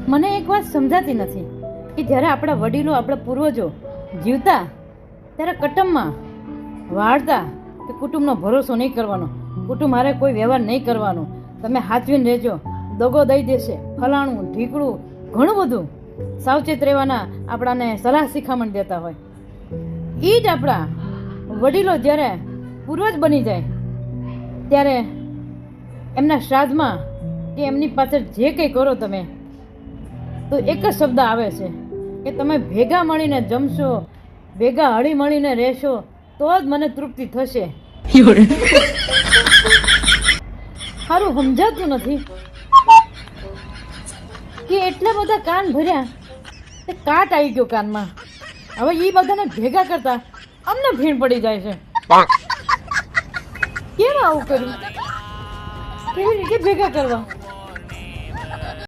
મને એક વાત સમજાતી નથી કે જ્યારે આપણા વડીલો આપણા પૂર્વજો જીવતા ત્યારે કટમમાં વાળતા કે કુટુંબનો ભરોસો નહીં કરવાનો, કુટુંબ હારે કોઈ વ્યવહાર નહીં કરવાનો, તમે હાચવીને રહેજો, દગો દઈ દેશે, ફલાણું ઢીકડું ઘણું બધું સાવચેત રહેવાના આપણાને સલાહ શિખામણ દેતા હોય. એ જ આપણા વડીલો જ્યારે પૂર્વજ બની જાય ત્યારે એમના શ્રાદ્ધમાં કે એમની પાછળ જે કંઈ કરો તમે તો એક જ શબ્દ આવે છે કે તમે ભેગા મળીને જમશો, ભેગા હળી મળીને રહેશો તો જ મને તૃપ્તિ થશે. સારું સમજાતું નથી કે એટલા બધા કાન ભર્યા તે કાટ આવી ગયો કાનમાં. હવે એ બધાને ભેગા કરતા અમને ભીણ પડી જાય છે. કેમ આવું કર્યું? કેવી રીતે ભેગા કરવા?